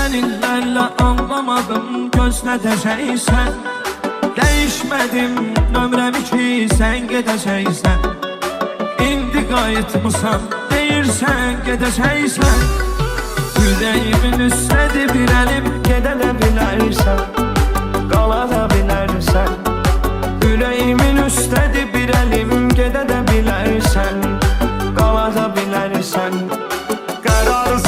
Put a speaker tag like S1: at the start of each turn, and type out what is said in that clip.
S1: ben illərlə anlamadım gözlədəcəksən. Değişmədim nömrəmi ki sən gedəcəksən. İndi qayıtmısan deyirsən gedəcəksən. Ürəyimin üstədir bir əlim, gedə də bilərsən, qala da bilərsən. Ürəyimin üstədir bir əlim, gedə də bilərsən, qala da bilərsən. Qərar